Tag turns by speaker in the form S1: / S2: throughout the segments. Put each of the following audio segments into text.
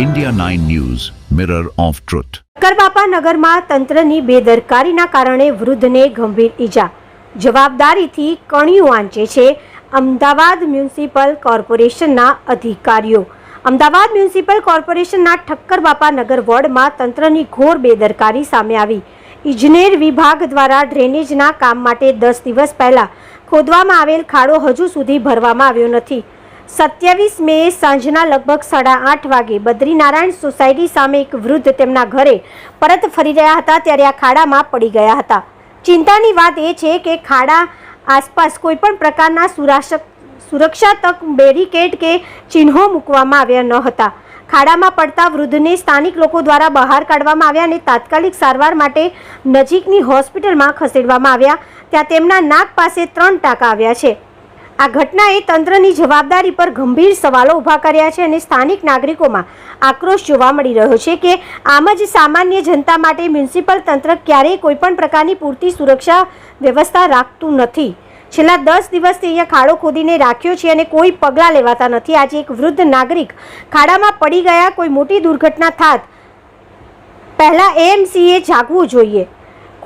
S1: India 9 News, Mirror of Truth.
S2: કરબાપા નગરમાં તંત્રની બેદરકારીના કારણે વૃદ્ધને ગંભીર ઈજા. જવાબદારીથી કણિયું આંચે છે અમદાવાદ મ્યુનિસિપલ કોર્પોરેશનના અધિકારીઓ. અમદાવાદ મ્યુનિસિપલ કોર્પોરેશનના ઠક્કરબાપા નગર વોર્ડમાં તંત્રની ઘોર બેદરકારી સામે આવી. ઇજનેર વિભાગ દ્વારા ડ્રેનેજના કામ માટે 10 દિવસ પહેલા ખોદવામાં આવેલ ખાડો હજુ સુધી ભરવામાં આવ્યો નથી. 27 મે સાંજના લગભગ 8:30 વાગે બદ્રીનારાયણ સોસાયટી સામે એક વૃદ્ધ તેમના ઘરે પરત ફરી રહ્યા હતા ત્યારે આ ખાડામાં પડી ગયા હતા. ચિંતાની વાત એ છે કે ખાડા આસપાસ કોઈપણ પ્રકારના સુરક્ષાત્મક બેરિકેડ કે ચિહ્નો મૂકવામાં આવ્યા ન હતા. ખાડામાં પડતા વૃદ્ધને સ્થાનિક લોકો દ્વારા બહાર કાઢવામાં આવ્યા અને તાત્કાલિક સારવાર માટે નજીકની હોસ્પિટલમાં ખસેડવામાં આવ્યા. ત્યાં તેમના નાક પાસે 3 ટાંકા આવ્યા છે. આ ઘટનાએ તંત્રની જવાબદારી પર ગંભીર સવાલો ઊભા કર્યા છે અને સ્થાનિક નાગરિકોમાં આક્રોશ જોવા મળી રહ્યો છે કે આમ જ સામાન્ય જનતા માટે મ્યુનિસિપલ તંત્ર ક્યારેય કોઈપણ પ્રકારની પૂરતી સુરક્ષા વ્યવસ્થા રાખતું નથી. છેલ્લા 10 દિવસથી અહીંયા ખાડો ખોદીને રાખ્યો છે અને કોઈ પગલાં લેવાતા નથી. આજે એક વૃદ્ધ નાગરિક ખાડામાં પડી ગયા. કોઈ મોટી દુર્ઘટના થાત પહેલાં એએમસીએ જાગવું જોઈએ.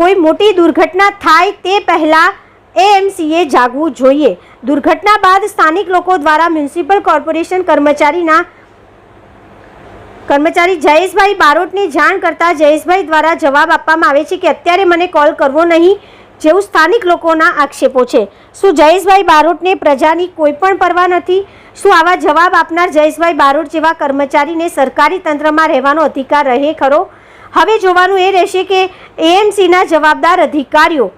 S2: કોઈ મોટી દુર્ઘટના થાય તે પહેલાં એએમસીએ જાગવું જોઈએ. દુર્ઘટના બાદ સ્થાનિક લોકો દ્વારા મ્યુનિસિપલ કોર્પોરેશન કર્મચારી જયેશભાઈ બારોટને જાણ કરતા જયેશભાઈ દ્વારા જવાબ આપવામાં આવે છે કે અત્યારે મને કોલ કરવો નહીં, જેવું સ્થાનિક લોકોના આક્ષેપો છે. શું જયેશભાઈ બારોટને પ્રજાની કોઈ પણ પરવા નથી? શું આવા જવાબ આપનાર જયેશભાઈ બારોટ જેવા કર્મચારીને સરકારી તંત્રમાં રહેવાનો અધિકાર રહે ખરો? હવે જોવાનું એ રહેશે કે એએમસીના જવાબદાર અધિકારીઓ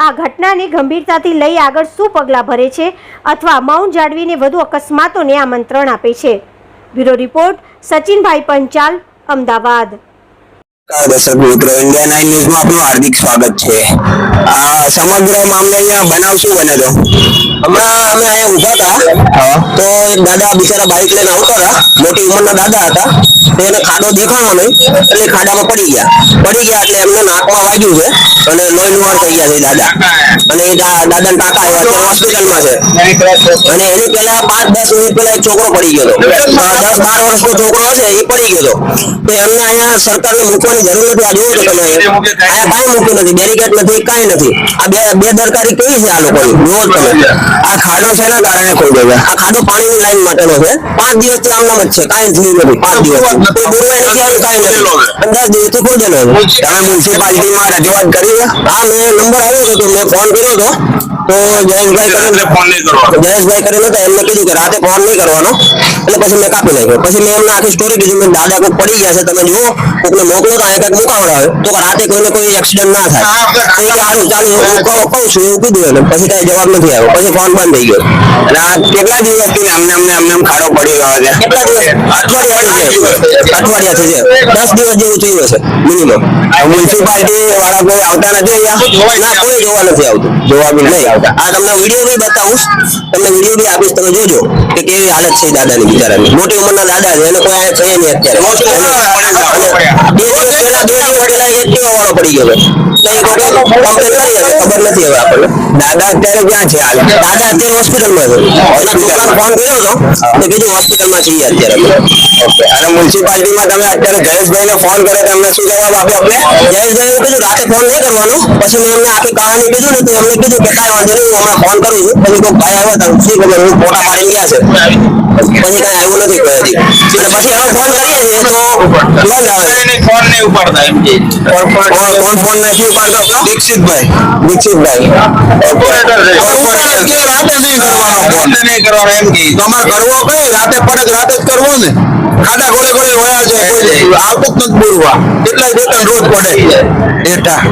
S2: આ ઘટનાને ગંભીરતાથી લઈ આગળ શું પગલાં ભરે છે અથવા મૌન જાળવીને વધુ અકસ્માતોને આમંત્રણ આપે છે. Bureau report સચિનભાઈ Panchal, Ahmedabad.
S3: દર્શક મિત્રો, ઇન્ડિયા 9 ન્યૂઝમાં આપનું હાર્દિક સ્વાગત છે. આ સમગ્ર મામલે અહીંયા બનાવ શું બને તો હમણાં અમે અહીંયા ઊભા હતા તો એક દાદા બિચારા બાઇક લઈને આવતા હતા. મોટી ઉંમરના દાદા હતા. તો એને ખાડો દેખાણો નહીં એટલે ખાડામાં પડી ગયા એટલે એમને નાકમાં વાગ્યું છે અને લોહી લુહાણ થઈ ગયા છે દાદા. અને એ દાદાના ટાંકા આવ્યા હોસ્પિટલમાં છે. અને એની પહેલા 5-10 મિનિટ પહેલા એક છોકરો પડી ગયો હતો. 10-12 વર્ષનો છોકરો હશે, એ પડી ગયો હતો. તો એમને અહીંયા સરકારને મૂકવાની જરૂર નથી. આ જોવો તો તમે અહીંયા કાંઈ મૂક્યું નથી, બેરિકેડ નથી, કાંઈ નથી. આ બેદરકારી કેવી છે આ લોકોની? જોવો તમે આ ખાડો છે એના કારણે ખોઈ ગયો. આ ખાડો પાણીની લાઈન માટેનો છે. 5 દિવસથી આમ નામ જ છે, કાંઈ થયું નથી. 5 દિવસ કોઈ બોલવા નથી આવ્યું, કાંઈ નથી. 10 દિવસથી ખોદેલો છે. તમે મ્યુનિસિપાલિટીમાં રજૂઆત કરી? હા, મેં નંબર આવ્યો હતો, મેં ફોન કર્યો હતો. તો જયેશભાઈ કરેલો તો એમને કીધું કે રાતે ફોન નહીં કરવાનો. એટલે પછી મેં કાપી નાખ્યો. પછી મેં એમને આખી સ્ટોરી કીધી, મેં દાદા કોઈ પડી ગયા છે, તમે જુઓ, કોઈને મોકલો તો અહીંયા કંઈક મુકાવડાવે તો રાતે કોઈને કોઈ એક્સિડન્ટ ના થાય. સારું ચાલુ હું કહું છું એવું કીધું એને. પછી કઈ જવાબ નથી આવ્યો. પછી ફોન બંધ થઈ ગયો. અને આ કેટલા દિવસથી અમને ખાડો પડી ગયો છે? કેટલા દિવસ? અઠવાડિયાથી છે. 10 દિવસ જેવું થયું હશે મિનિમમ. મ્યુનિસિપાલિટી વાળા કોઈ આવતા નથી અહીંયા? ના, કોઈ જોવા નથી આવતું. જોવા બી નહીં આવતા. આ તમને વિડીયો બી બતાવું, તમને વિડીયો બી આપીશ, તમે જોજો કે કેવી હાલત છે દાદાની બિચારાની. મોટી ઉંમરના દાદા છે, એને કોઈ અહીંયા છે નહીં અત્યારે. 2 દિવસ પહેલા એક્ટિવા વાળો પડી ગયો. ખબર નથી હવે આપણને. દાદા અત્યારે ક્યાં છે? દાદા અત્યારે હોસ્પિટલમાં છે. ફોન કર્યો હતો તો કીધું હોસ્પિટલમાં છીએ અત્યારે. ઓકે. અને મ્યુનિસિપાલિટીમાં તમે અત્યારે જયેશભાઈને ફોન કર્યો તો એમને શું જવાબ આપ્યો? આપણે જયેશભાઈ કીધું રાતે ફોન નહીં કરવાનો. પછી મેં એમને આખી કહાની કીધું ને તો એમને કીધું કે કાંઈ વાંધો નહીં, હું હમણાં ફોન કરું છું. પછી કોઈ ભાઈ આવ્યા હતા, શું ખબર, હું ફોટા પાડી ગયા છે. પછી કાંઈ આવ્યું નથી કોઈ હજી. અને પછી હવે ફોન કરીએ છીએ તો બંધ આવે. ફોન નહીં ઉપાડતા એમ કે ફોન નથી ઉપાડતો? દીક્ષિતભાઈ. રાતે નહીં કરવાનો એમ કે તમારે કરવો કઈ રાતે પડે રાતે જ કરવો ને. ખાડા ગોળે હોયા છે, કોઈ આવતો જ નથી બોલવા. એટલા 2-3 રોજ પડે ડેટા.